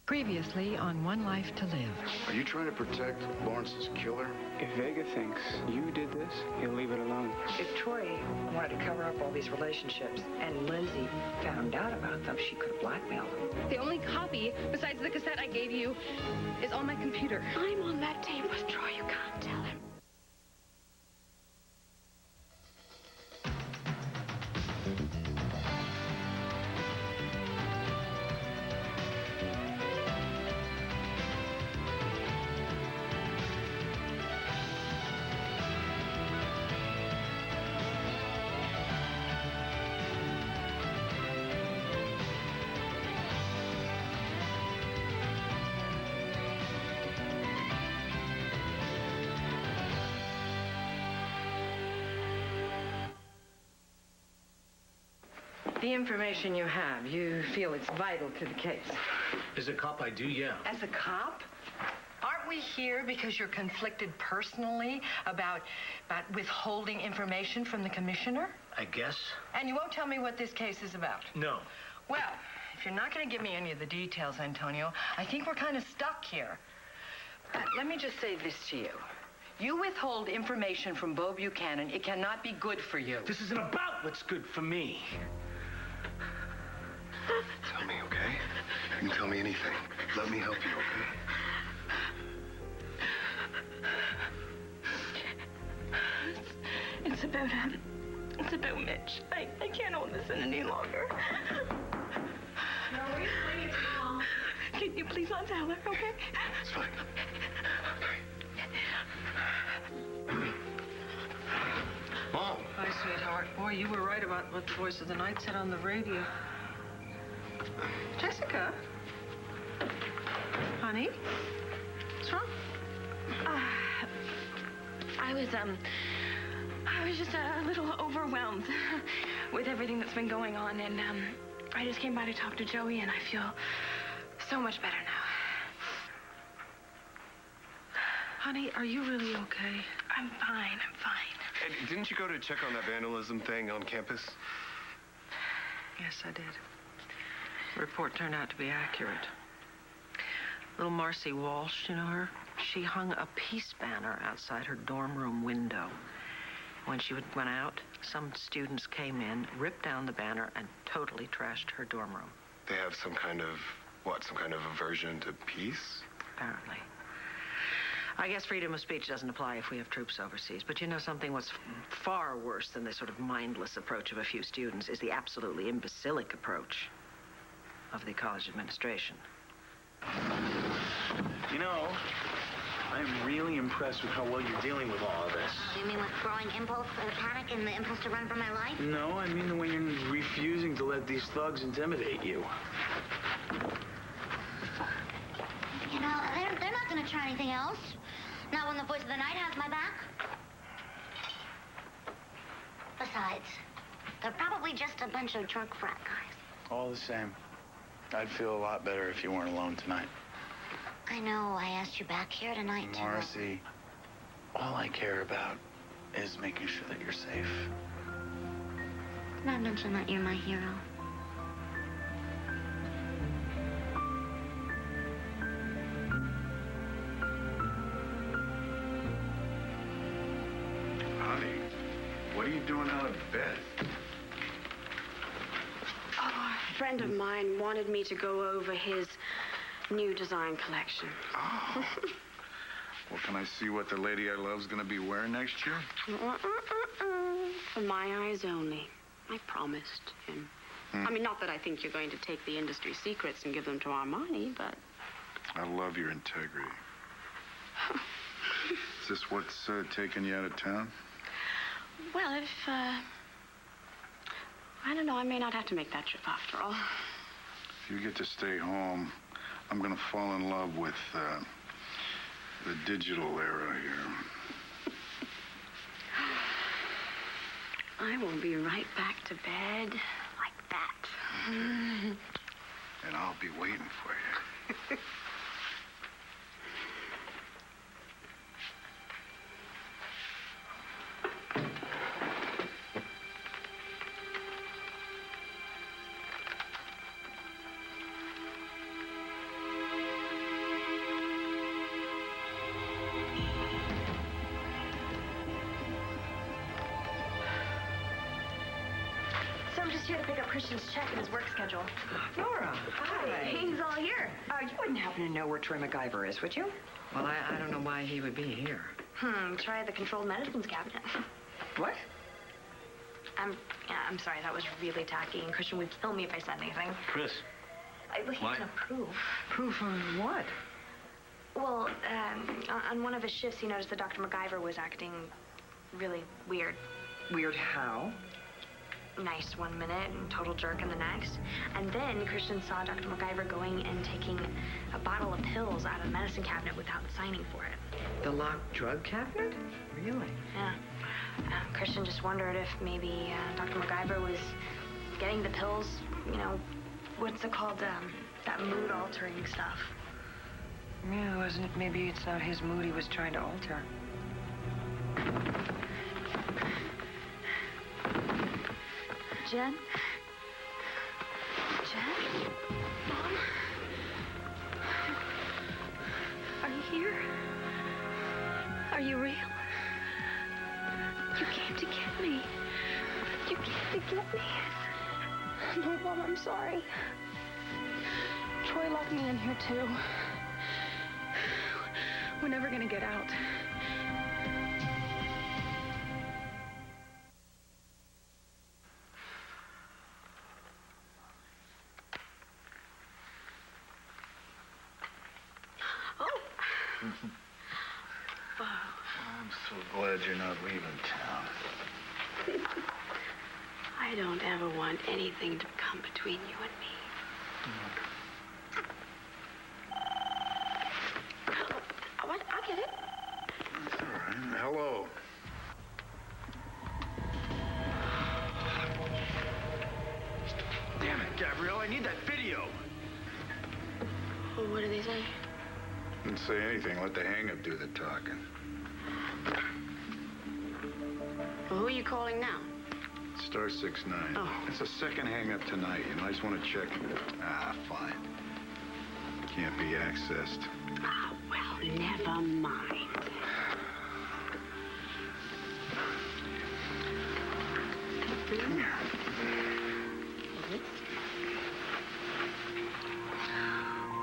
Previously on One Life to Live. Are you trying to protect Lawrence's killer? If Vega thinks you did this, he'll leave it alone. If Troy wanted to cover up all these relationships and Lindsay found out about them, she could have blackmailed him. The only copy, besides the cassette I gave you, is on my computer. I'm on that tape with Troy. You can't tell him. The information you have, you feel it's vital to the case. As a cop, I do, yeah. As a cop? Aren't we here because you're conflicted personally about withholding information from the commissioner? I guess. And you won't tell me what this case is about? No. Well, if you're not going to give me any of the details, Antonio, I think we're kind of stuck here. Let me just say this to you. You withhold information from Bo Buchanan, it cannot be good for you. This isn't about what's good for me. Tell me, okay? You can tell me anything. Let me help you, okay? It's about Mitch. I can't hold this in any longer. No, please, Mom. Can you please not tell her, okay? It's fine. Okay. Mom! Hi, sweetheart. Boy, you were right about what Voice of the Night said on the radio. Jessica? Honey? What's wrong? I was just a little overwhelmed with everything that's been going on, and I just came by to talk to Joey, and I feel so much better now. Honey, are you really okay? I'm fine. Hey, didn't you go to check on that vandalism thing on campus? Yes, I did. The report turned out to be accurate. Little Marcy Walsh, you know her? She hung a peace banner outside her dorm room window. When she went out, some students came in, ripped down the banner, and totally trashed her dorm room. They have some kind of, what, some kind of aversion to peace? Apparently. I guess freedom of speech doesn't apply if we have troops overseas. But you know something? What's far worse than this sort of mindless approach of a few students is the absolutely imbecilic approach of the college administration. You know, I'm really impressed with how well you're dealing with all of this. You mean with growing impulse, panic, and the impulse to run for my life? No, I mean the way you're refusing to let these thugs intimidate you. You know, they're not going to try anything else. Not when the Voice of the Night has my back. Besides, they're probably just a bunch of drunk frat guys. All the same, I'd feel a lot better if you weren't alone tonight. I know. I asked you back here tonight, too. Marcy, all I care about is making sure that you're safe. Not mention that you're my hero. Honey, what are you doing out of bed? Oh, a friend of mine wanted me to go over his new design collection. Oh. Well, can I see what the lady I love's gonna be wearing next year? For my eyes only. I promised him. I mean, not that I think you're going to take the industry secrets and give them to Armani, but... I love your integrity. Is this what's taking you out of town? Well, if, I don't know, I may not have to make that trip after all. If you get to stay home, I'm gonna fall in love with, the digital era here. I will be right back to bed like that. Okay. And I'll be waiting for you. here to pick up Christian's check in his work schedule. Nora, hi. He's all here. You wouldn't happen to know where Troy MacGyver is, would you? Well, I don't know why he would be here. Try the controlled medicines cabinet. What? I'm sorry, that was really tacky, and Christian would kill me if I said anything. Chris. He can approve. Proof of what? Well, on one of his shifts, he noticed that Dr. MacGyver was acting really weird. Weird how? Nice one minute and total jerk in the next. And then Christian saw Dr. MacGyver going and taking a bottle of pills out of the medicine cabinet without signing for it. The locked drug cabinet? Really? Yeah. Christian just wondered if maybe Dr. MacGyver was getting the pills, what's it called? That mood-altering stuff. Yeah, wasn't it? Maybe it's not his mood he was trying to alter. Jen? Jen? Mom? Are you here? Are you real? You came to get me. You came to get me. No, Mom, I'm sorry. Troy locked me in here, too. We're never gonna get out. I'm so glad you're not leaving town. I don't ever want anything to come between you and me. What? I'll get it. That's all right. Hello. Damn it, Gabrielle, I need that video. Well, what do they say? Didn't say anything. Let the hang-up do the talking. Well, who are you calling now? Star 69. Oh. It's a second hang-up tonight. You might just want to check. Fine. Can't be accessed. Ah, well, never mind. Come here.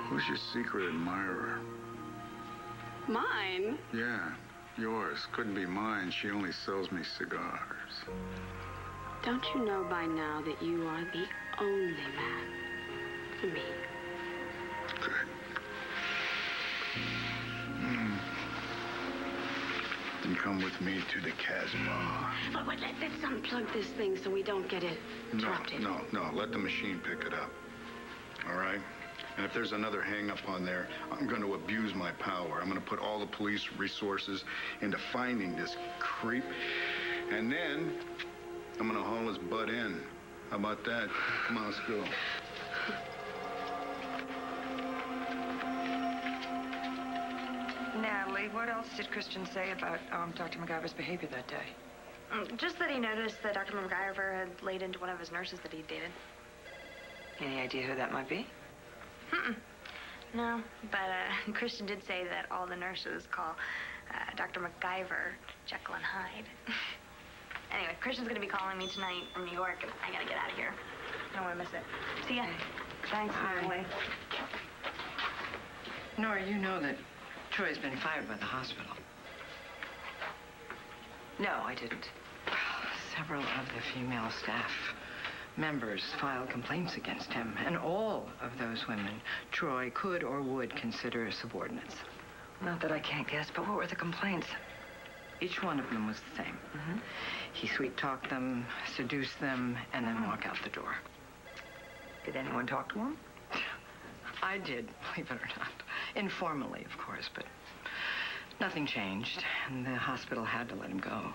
Who's your secret admirer? Mine? Yeah, yours. Couldn't be mine. She only sells me cigars. Don't you know by now that you are the only man for me? Good. Then come with me to the Casbah. But let's unplug this thing so we don't get it interrupted. No. Let the machine pick it up. All right? And if there's another hang-up on there, I'm going to abuse my power. I'm going to put all the police resources into finding this creep. And then I'm going to haul his butt in. How about that? Come on, let's go. Natalie, what else did Christian say about Dr. MacGyver's behavior that day? Just that he noticed that Dr. MacGyver had laid into one of his nurses that he dated. Any idea who that might be? No, but Christian did say that all the nurses call Dr. MacGyver Jekyll and Hyde. Anyway, Christian's gonna be calling me tonight from New York, and I gotta get out of here. I don't want to miss it. See ya. Thanks, Natalie. Nora, you know that Troy's been fired by the hospital. No, I didn't. Several of the female staff members filed complaints against him, and all of those women Troy could or would consider subordinates. Not that I can't guess, but what were the complaints? Each one of them was the same. He sweet-talked them, seduced them, and then walk out the door. Did anyone talk to him? I did, believe it or not. Informally, of course, but nothing changed, and the hospital had to let him go.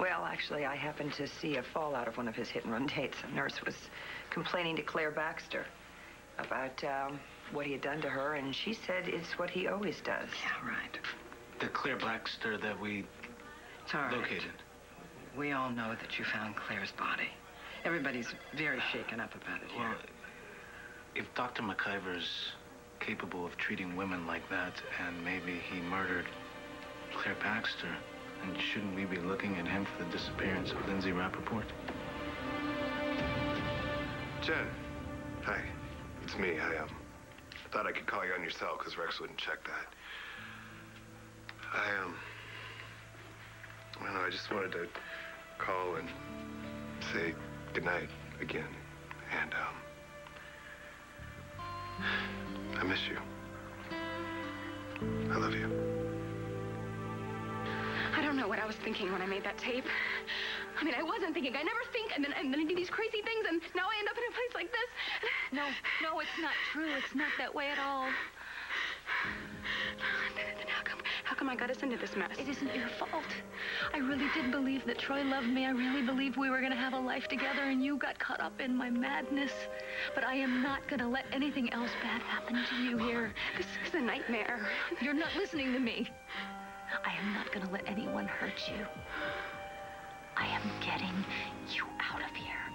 Well, actually, I happened to see a fallout of one of his hit-and-run dates. A nurse was complaining to Claire Baxter about what he had done to her, and she said it's what he always does. Yeah, right. The Claire Baxter that we It's all right. located. We all know that you found Claire's body. Everybody's very shaken up about it here. Well, if Dr. MacGyver's capable of treating women like that, and maybe he murdered Claire Baxter, and shouldn't we be looking at him for the disappearance of Lindsay Rappaport? Jen. Hi. It's me. I thought I could call you on your cell because Rex wouldn't check that. I don't know, I just wanted to call and say goodnight again. And, I miss you. I love you. I don't know what I was thinking when I made that tape. I mean, I wasn't thinking. I never think, and then I do these crazy things, and now I end up in a place like this. No, it's not true. It's not that way at all. Then how come I got us into this mess? It isn't your fault. I really did believe that Troy loved me. I really believed we were going to have a life together, and you got caught up in my madness. But I am not going to let anything else bad happen to you here. This is a nightmare. You're not listening to me. I am not going to let anyone hurt you. I am getting you out of here.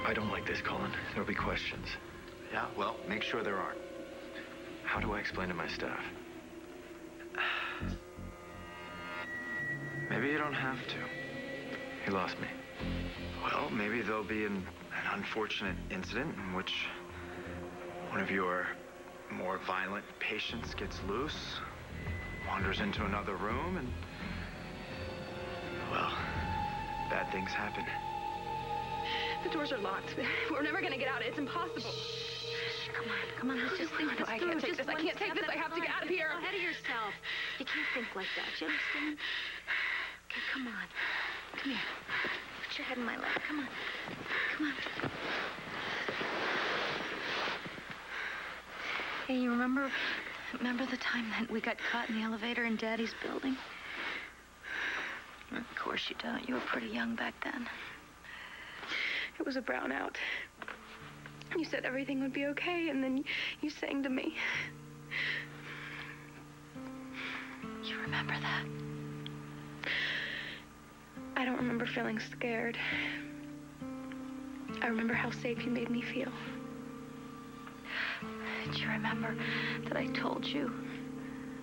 I don't like this, Colin. There'll be questions. Yeah, well, make sure there aren't. How do I explain to my staff? Maybe you don't have to. He lost me. Well, maybe there'll be an unfortunate incident in which one of your more violent patients gets loose, wanders into another room, and, well, bad things happen. The doors are locked. We're never going to get out. It's impossible. Come on, let's just think this I through. can't take this. I can't take this. I have to get out of here. Go ahead of yourself. You can't think like that. You understand? Okay, come on. Come here. Put your head in my lap. Come on. Come on. Hey, you remember the time that we got caught in the elevator in Daddy's building? Of course you don't. You were pretty young back then. It was a brownout. You said everything would be okay, and then you sang to me. You remember that? I don't remember feeling scared. I remember how safe you made me feel. Do you remember that I told you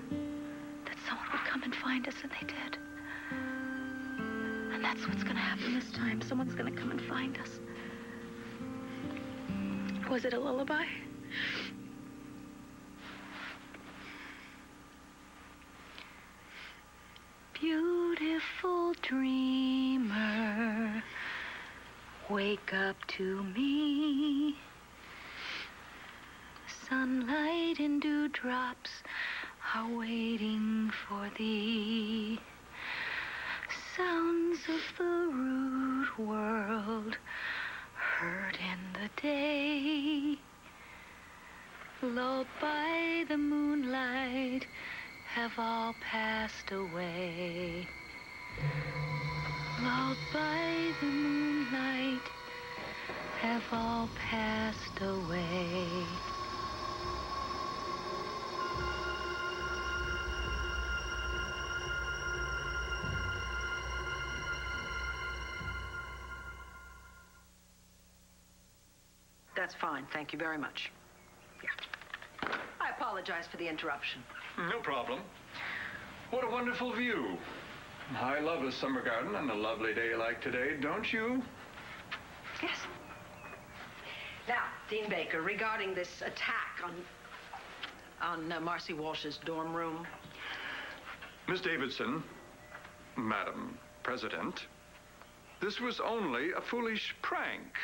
that someone would come and find us, and they did? And that's what's going to happen this time. Someone's going to come and find us. Was it a lullaby? Beautiful dreamer, wake up to me. Sunlight and dewdrops are waiting for thee. Sounds of the rude world heard in the day, lulled by the moonlight, have all passed away. Lulled by the moonlight, have all passed away. That's fine. Thank you very much. Yeah. I apologize for the interruption. No problem. What a wonderful view. I love a summer garden on a lovely day like today, don't you? Yes. Now, Dean Baker, regarding this attack on Marcy Walsh's dorm room. Miss Davidson, Madam President, this was only a foolish prank.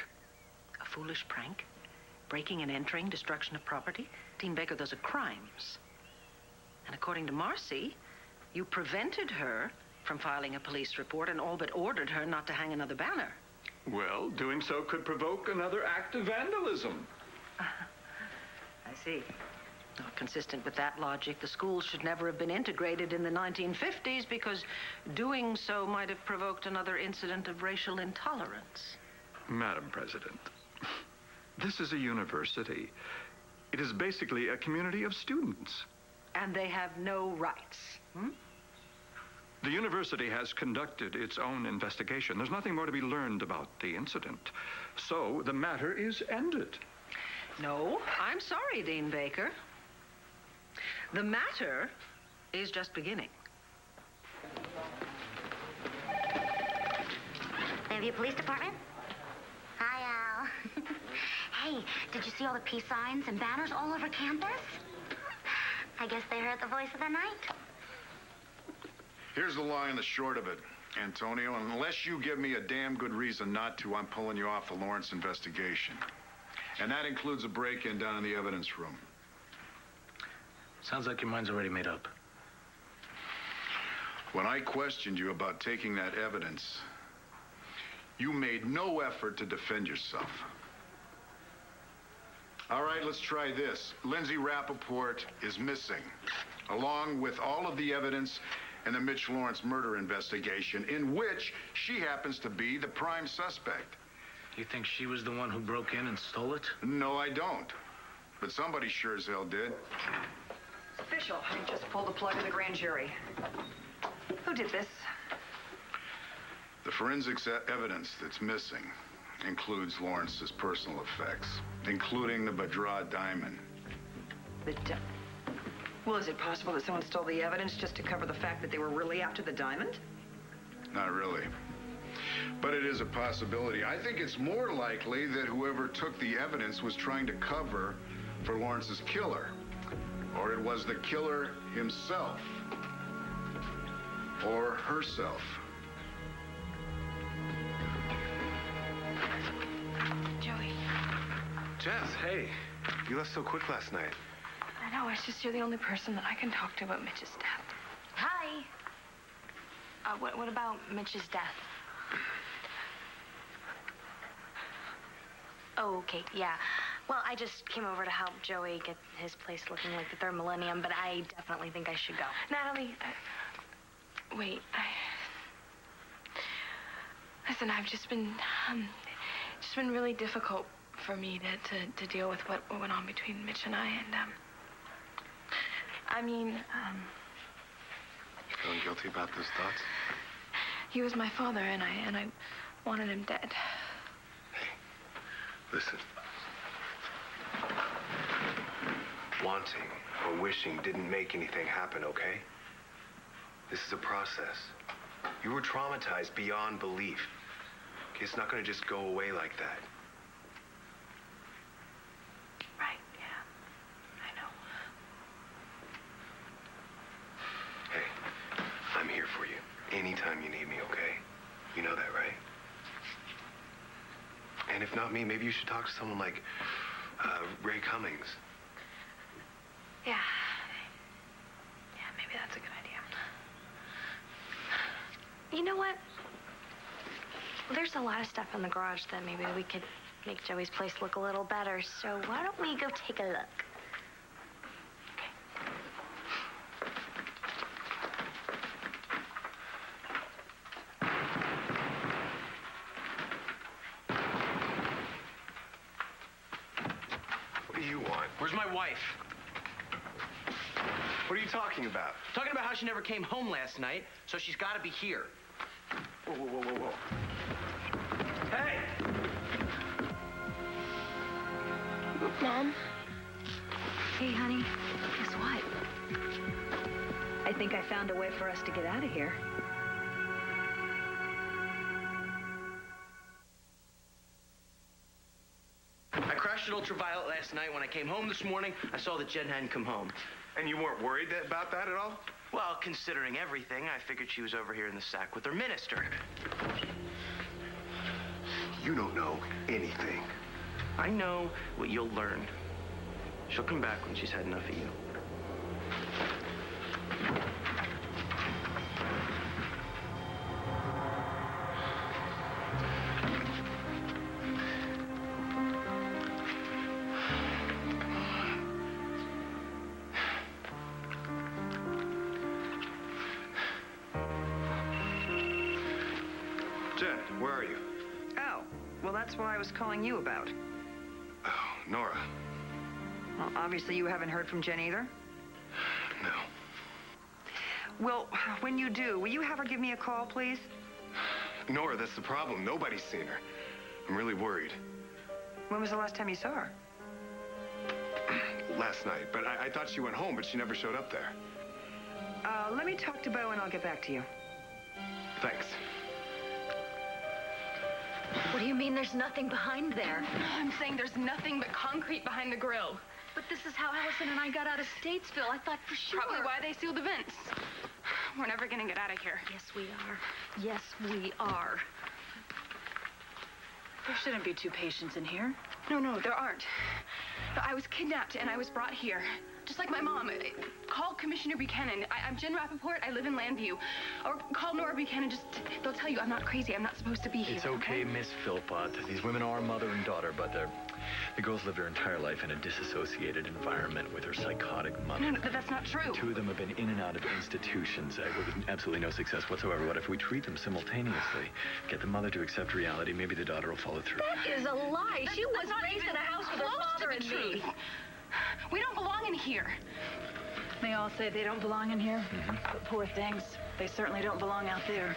A foolish prank? Breaking and entering, destruction of property? Dean Baker, those are crimes. And according to Marcy, you prevented her from filing a police report and all but ordered her not to hang another banner. Well, doing so could provoke another act of vandalism. I see. Well, consistent with that logic, the schools should never have been integrated in the 1950s because doing so might have provoked another incident of racial intolerance. Madam President, this is a university. It is basically a community of students. And they have no rights, hmm? The university has conducted its own investigation. There's nothing more to be learned about the incident. So the matter is ended. No, I'm sorry, Dean Baker. The matter is just beginning. Fairview Police Department? Hey, did you see all the peace signs and banners all over campus? I guess they heard the voice of the night. Here's the long and the short of it, Antonio. Unless you give me a damn good reason not to, I'm pulling you off the Lawrence investigation. And that includes a break-in down in the evidence room. Sounds like your mind's already made up. When I questioned you about taking that evidence, you made no effort to defend yourself. All right, let's try this. Lindsay Rappaport is missing, along with all of the evidence in the Mitch Lawrence murder investigation, in which she happens to be the prime suspect. You think she was the one who broke in and stole it? No, I don't. But somebody sure as hell did. It's official. I just pulled the plug in the grand jury. Who did this? The forensics evidence that's missing includes Lawrence's personal effects, including the Badra diamond. Well, is it possible that someone stole the evidence just to cover the fact that they were really after the diamond? Not really. But it is a possibility. I think it's more likely that whoever took the evidence was trying to cover for Lawrence's killer. Or it was the killer himself. Or herself. Joey. Jess, hey. You left so quick last night. I know, it's just you're the only person that I can talk to about Mitch's death. Hi. What about Mitch's death? Oh, okay, yeah. Well, I just came over to help Joey get his place looking like the third millennium, but I definitely think I should go. Natalie, wait, listen, I've just been really difficult for me to deal with what went on between Mitch and I, and, You feeling guilty about those thoughts? he was my father, and I wanted him dead. Hey, listen. Wanting or wishing didn't make anything happen, okay? This is a process. You were traumatized beyond belief. Okay, it's not gonna just go away like that. Right, yeah. I know. Hey, I'm here for you. Anytime you need me, okay? You know that, right? And if not me, maybe you should talk to someone like Ray Cummings. Yeah. Yeah, maybe that's a good idea. You know what? There's a lot of stuff in the garage that maybe we could make Joey's place look a little better, so why don't we go take a look? What do you want? Where's my wife? What are you talking about? Talking about how she never came home last night, so she's got to be here. Whoa, whoa, whoa, whoa, whoa. Hey! Mom? Hey, honey, guess what? I think I found a way for us to get out of here. I crashed at Ultraviolet last night. When I came home this morning, I saw that Jen hadn't come home. And you weren't worried about that at all? Well, considering everything, I figured she was over here in the sack with her minister. You don't know anything. I know what you'll learn. She'll come back when she's had enough of you. Jen, where are you? Oh, well, that's what I was calling you about. Oh, Nora. Well, obviously you haven't heard from Jen either? No. Well, when you do, will you have her give me a call, please? Nora, that's the problem. Nobody's seen her. I'm really worried. When was the last time you saw her? Last night, but I thought she went home, but she never showed up there. Let me talk to Bo and I'll get back to you. Thanks. What do you mean there's nothing behind there? I'm saying there's nothing but concrete behind the grill. But this is how Allison and I got out of Statesville. I thought for sure. Probably why they sealed the vents. We're never gonna get out of here. Yes, we are. Yes, we are. There shouldn't be two patients in here. No, there aren't. I was kidnapped and I was brought here. Just like my mom. Call Commissioner Buchanan. I'm Jen Rappaport. I live in Landview. Or call Nora Buchanan. They'll tell you I'm not crazy. I'm not supposed to be here. It's okay, Miss Philpott. These women are mother and daughter, but the girls lived their entire life in a disassociated environment with her psychotic mother. No, that's not true. Two of them have been in and out of institutions with absolutely no success whatsoever. What if we treat them simultaneously? Get the mother to accept reality, maybe the daughter will follow through. That is a lie. She was raised in a house with her father and me. We don't belong in here. They all say they don't belong in here. But poor things, they certainly don't belong out there.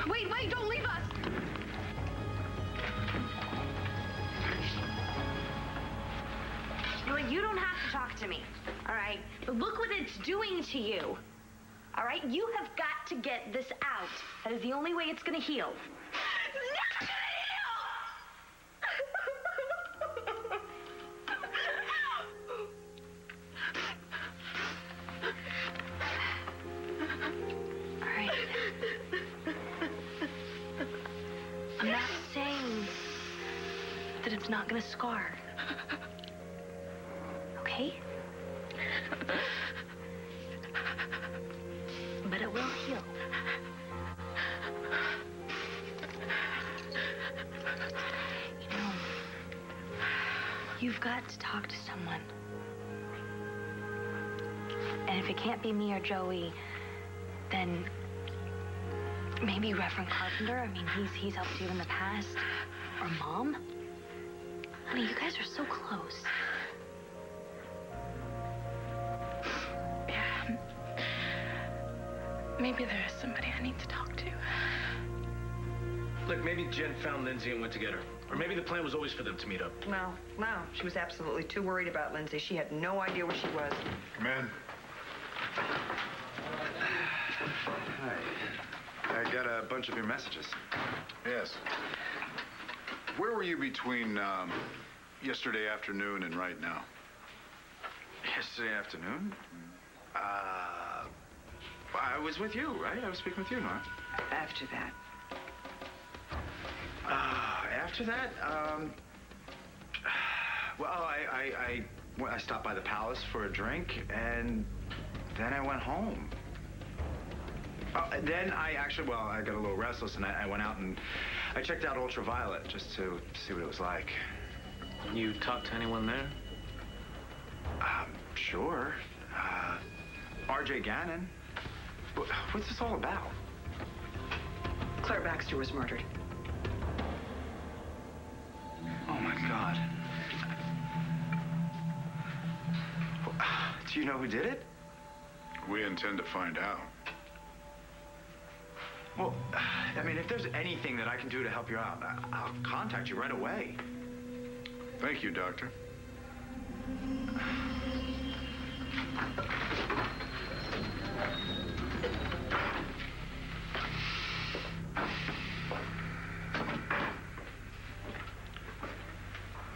Wait, don't leave us! You don't have to talk to me, all right? But look what it's doing to you, all right? You have got to get this out. That is the only way it's gonna heal. It's not gonna All right. I'm not saying that it's not gonna scar. Okay? But it will heal. You know, you've got to talk to someone. And if it can't be me or Joey, then maybe Reverend Carpenter. I mean, he's helped you in the past. Or Mom. Honey, you guys are so close. Maybe there is somebody I need to talk to. Look, maybe Jen found Lindsay and went to get her. Or maybe the plan was always for them to meet up. No. She was absolutely too worried about Lindsay. She had no idea where she was. Come in. Hi. I got a bunch of your messages. Yes. Where were you between yesterday afternoon and right now? Yesterday afternoon? I was with you, right? I was speaking with you, Nora. After that. After that, well, I stopped by the Palace for a drink, and then I went home. Then I got a little restless, and I went out and I checked out Ultraviolet just to see what it was like. You talked to anyone there? Sure. R.J. Gannon. What's this all about? Claire Baxter was murdered. Oh, my God. Do you know who did it? We intend to find out. Well, I mean, if there's anything that I can do to help you out, I'll contact you right away. Thank you, Doctor.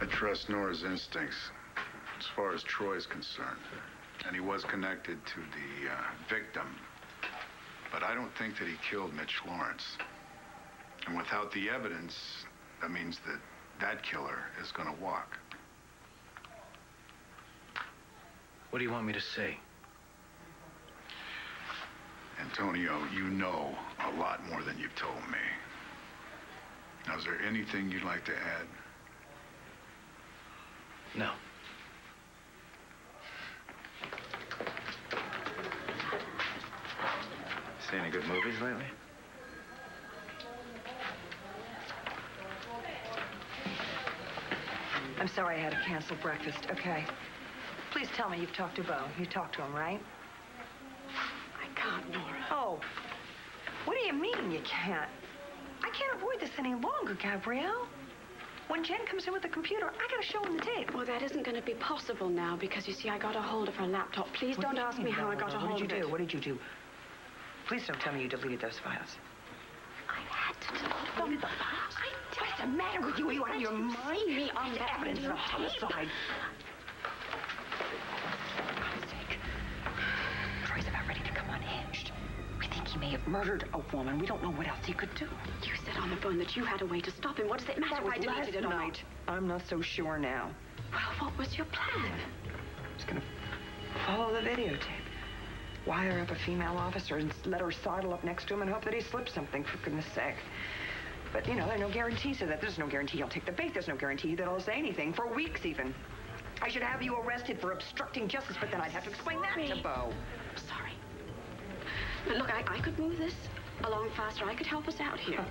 I trust Nora's instincts as far as Troy's concerned. And he was connected to the victim. But I don't think that he killed Mitch Lawrence. And without the evidence, that means that that killer is going to walk. What do you want me to say? Antonio, you know a lot more than you've told me. Now, is there anything you'd like to add? No. See any good movies lately? I'm sorry I had to cancel breakfast. Okay. Please tell me you've talked to Bo. You talked to him, right? I can't, Nora. Oh. What do you mean you can't? I can't avoid this any longer, Gabrielle. When Jen comes in with the computer, I gotta show him the tape. Well, that isn't going to be possible now because, you see, I got a hold of her laptop. Please don't ask me how I got a hold of it. What did you do? Please don't tell me you deleted those files. I had to delete What's the matter with you? Are you out of your mind? Me on that evidence of homicide. Troy's about ready to come unhinged. We think he may have murdered a woman. We don't know what else he could do. You said on the phone that you had a way to stop him. What does it matter if I deleted it or not? I'm not so sure now. Well, what was your plan? I was gonna follow the videotape. Wire up a female officer and let her sidle up next to him and hope that he slips something, for goodness sake. But, you know, there are no guarantees of that. There's no guarantee he'll take the bait. There's no guarantee that he'll say anything for weeks, even. I should have you arrested for obstructing justice, but then I'd have to explain that to Bo. Sorry. But look, I could move this along faster. I could help us out here.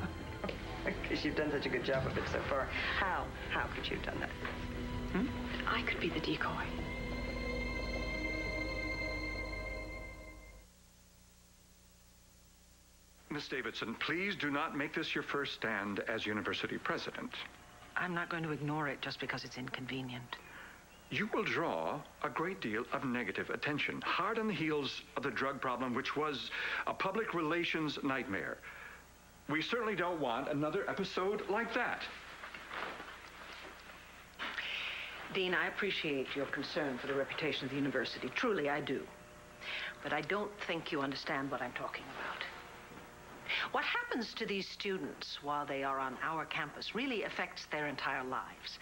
Because you've done such a good job of it so far. How could you have done that? I could be the decoy. Miss Davidson, please do not make this your first stand as university president. I'm not going to ignore it just because it's inconvenient. You will draw a great deal of negative attention, hard on the heels of the drug problem, which was a public relations nightmare. We certainly don't want another episode like that. Dean, I appreciate your concern for the reputation of the university. Truly, I do. But I don't think you understand what I'm talking about. What happens to these students while they are on our campus really affects their entire lives.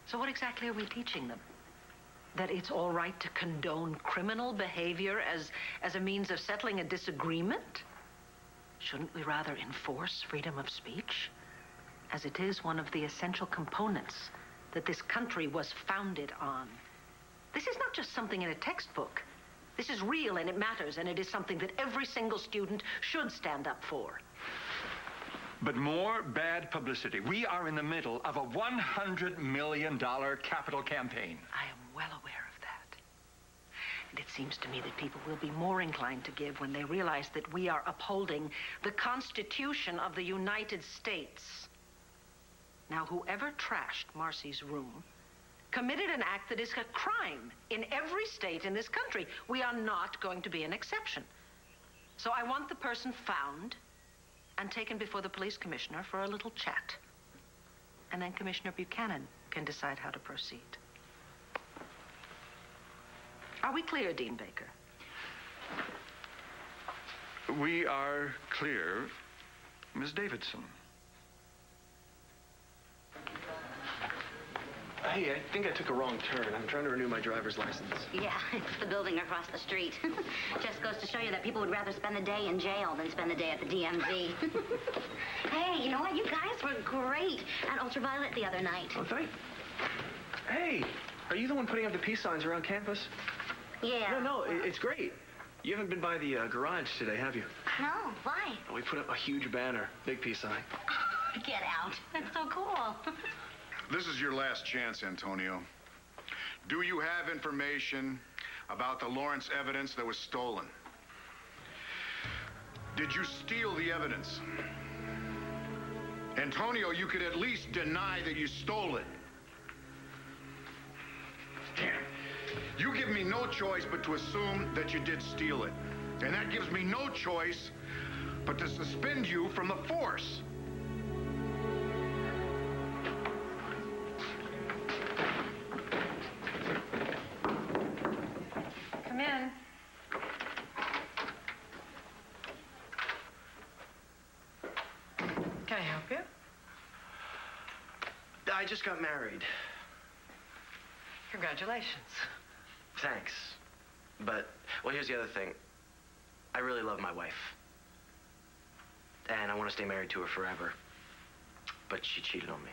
So what exactly are we teaching them? That it's all right to condone criminal behavior as a means of settling a disagreement? Shouldn't we rather enforce freedom of speech? As it is one of the essential components that this country was founded on. This is not just something in a textbook. This is real and it matters, and it is something that every single student should stand up for. But more bad publicity. We are in the middle of a $100 million capital campaign. I am well aware of that. And it seems to me that people will be more inclined to give when they realize that we are upholding the Constitution of the United States. Now, whoever trashed Marcy's room committed an act that is a crime in every state in this country. We are not going to be an exception. So I want the person found and taken before the police commissioner for a little chat. And then Commissioner Buchanan can decide how to proceed. Are we clear, Dean Baker? We are clear, Miss Davidson. Hey, I think I took a wrong turn. I'm trying to renew my driver's license. Yeah, it's the building across the street. Just goes to show you that people would rather spend the day in jail than spend the day at the DMV. Hey, you know what? You guys were great at Ultraviolet the other night. Oh, thanks. Hey, are you the one putting up the peace signs around campus? Yeah. No, it's great. You haven't been by the garage today, have you? No, why? We put up a huge banner, big peace sign. Get out. That's so cool. This is your last chance, Antonio. Do you have information about the Lawrence evidence that was stolen? Did you steal the evidence? Antonio, you could at least deny that you stole it. Damn. You give me no choice but to assume that you did steal it. And that gives me no choice but to suspend you from the force. Come in. Can I help you? I just got married. Congratulations. Thanks. But, well, here's the other thing. I really love my wife. And I want to stay married to her forever. But she cheated on me.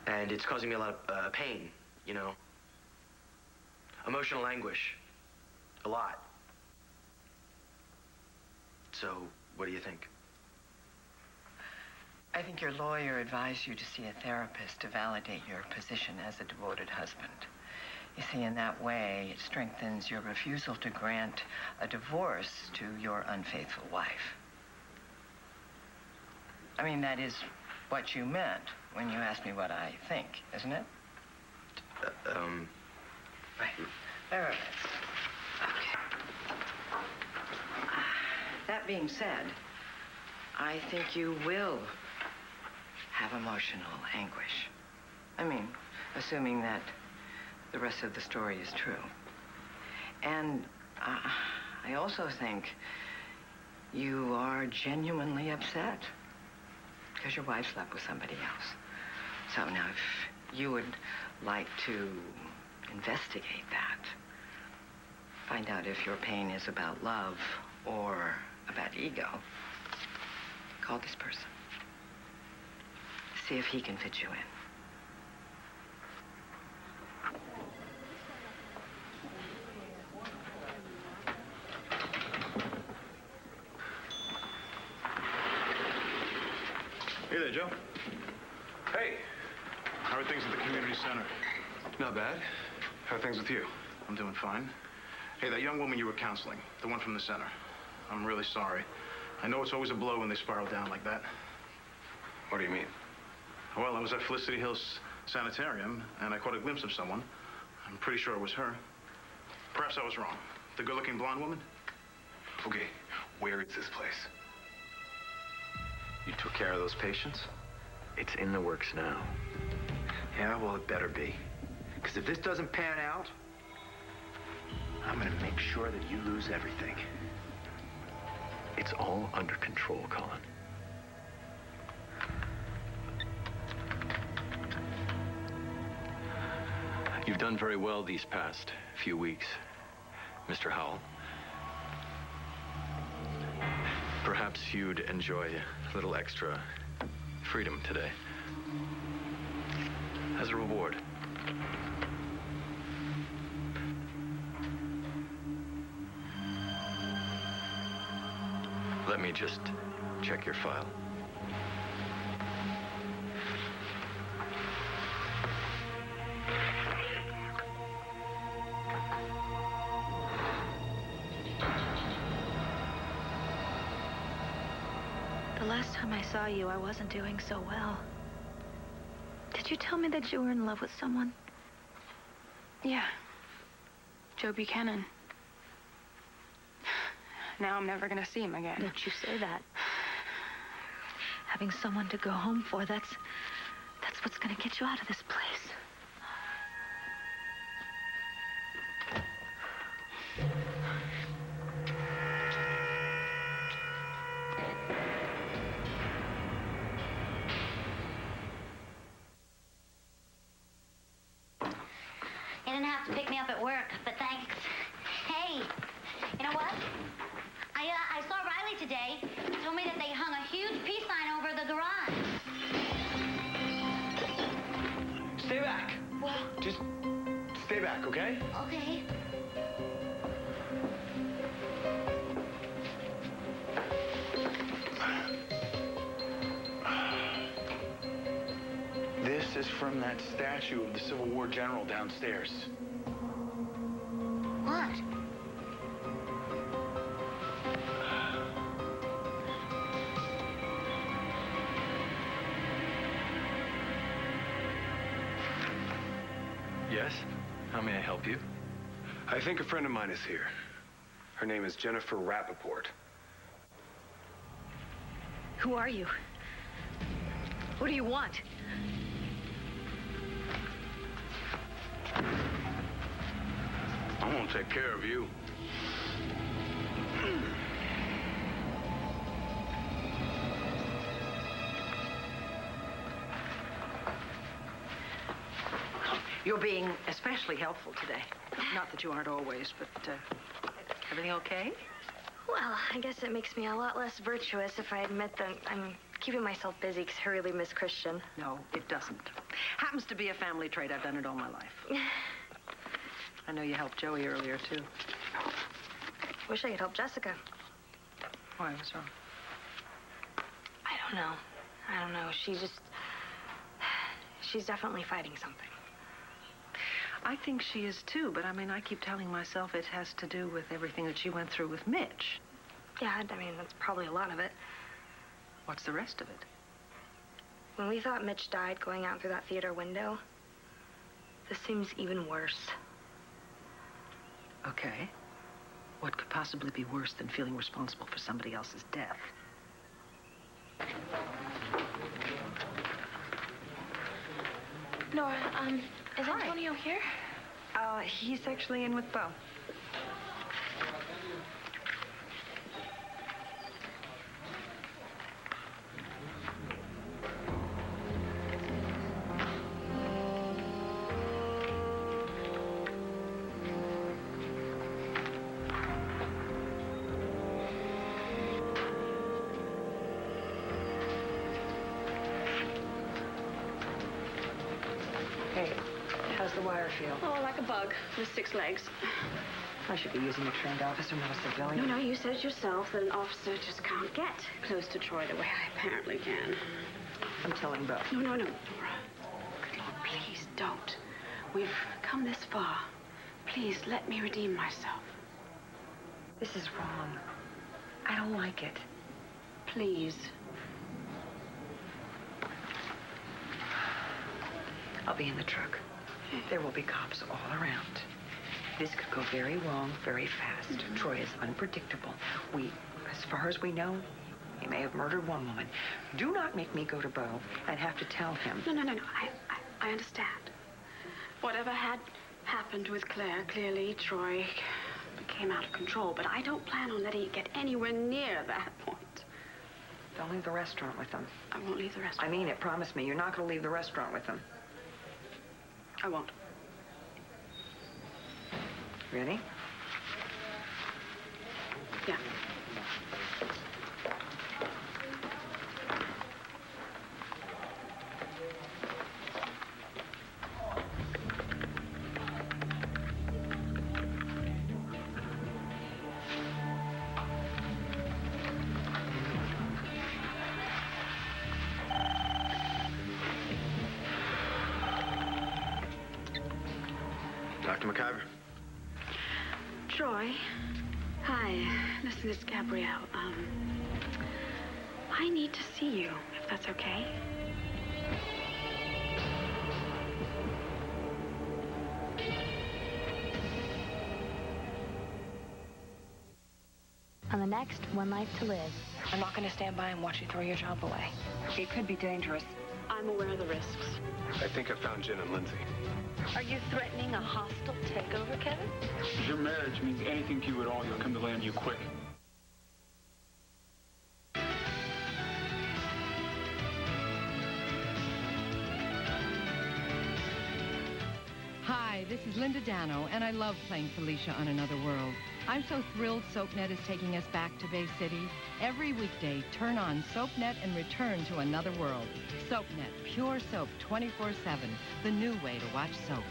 And it's causing me a lot of pain, you know. Emotional anguish. A lot. So, what do you think? I think your lawyer advised you to see a therapist to validate your position as a devoted husband. You see, in that way, it strengthens your refusal to grant a divorce to your unfaithful wife. I mean, that is what you meant when you asked me what I think, isn't it? Right. There it is. Okay. That being said, I think you will have emotional anguish. I mean, assuming that the rest of the story is true. And I also think you are genuinely upset because your wife slept with somebody else. So now, if you would like to investigate that, find out if your pain is about love or about ego, call this person. See if he can fit you in. Hey there, Joe. Hey. How are things at the community center? Not bad. How are things with you? I'm doing fine. Hey, that young woman you were counseling, the one from the center. I'm really sorry. I know it's always a blow when they spiral down like that. What do you mean? Well, I was at Felicity Hills Sanitarium, and I caught a glimpse of someone. I'm pretty sure it was her. Perhaps I was wrong. The good-looking blonde woman? Okay, where is this place? You took care of those patients? It's in the works now. Yeah, well, it better be. Because if this doesn't pan out, I'm gonna make sure that you lose everything. It's all under control, Colin. You've done very well these past few weeks, Mr. Howell. Perhaps you'd enjoy a little extra freedom today. As a reward. Let me just check your file. The last time I saw you, I wasn't doing so well. Did you tell me that you were in love with someone? Yeah. Joe Buchanan. Now I'm never gonna see him again. Don't you say that. Having someone to go home for, that's what's gonna get you out of this place. You didn't have to pick me up at work, but thanks. Hey, you know what? I saw Riley today. He told me that they hung a huge peace sign over the garage. Stay back. What? Just stay back, okay? Okay. This is from that statue of the Civil War general downstairs. What? Yes? How may I help you? I think a friend of mine is here. Her name is Jennifer Rappaport. Who are you? What do you want? I'm gonna take care of you. You're being especially helpful today. Not that you aren't always, but everything okay? Well, I guess it makes me a lot less virtuous if I admit that I'm keeping myself busy because I really miss Christian. No, it doesn't. Happens to be a family trait. I've done it all my life. I know you helped Joey earlier, too. Wish I could help Jessica. Why? What's wrong? I don't know. She's definitely fighting something. I think she is, too, but I mean, I keep telling myself it has to do with everything that she went through with Mitch. Yeah, I mean, that's probably a lot of it. What's the rest of it? When we thought Mitch died going out through that theater window, this seems even worse. Okay. What could possibly be worse than feeling responsible for somebody else's death? Nora, is Antonio here? He's actually in with Bo. Hey, how's the wire feel? Oh, like a bug with 6 legs. I should be using a trained officer, not a civilian. No, you said yourself that an officer just can't get close to Troy the way I apparently can. I'm telling Bo. No, Nora. Good Lord, please don't. We've come this far. Please let me redeem myself. This is wrong. I don't like it. Please. I'll be in the truck. There will be cops all around. This could go very wrong very fast. Troy is unpredictable. As far as we know, he may have murdered one woman. Do not make me go to Bo and have to tell him. No. I understand. Whatever had happened with Claire, clearly Troy became out of control, but I don't plan on letting it get anywhere near that point. Don't leave the restaurant with them. I won't leave the restaurant. I mean it. Promise me. You're not going to leave the restaurant with them. I won't. Ready? Yeah. Dr. McIver. Troy. Hi. Listen, it's Gabrielle. I need to see you, if that's okay. On the next One Life to Live. I'm not going to stand by and watch you throw your job away. It could be dangerous. I'm aware of the risks. I think I found Jen and Lindsay. Are you threatening a hostile takeover, Kevin? If your marriage means anything to you at all, you'll come to land you quick. Hi, this is Linda Dano, and I love playing Felicia on Another World. I'm so thrilled SoapNet is taking us back to Bay City. Every weekday, turn on SoapNet and return to Another World. SoapNet, pure soap 24/7, the new way to watch soaps.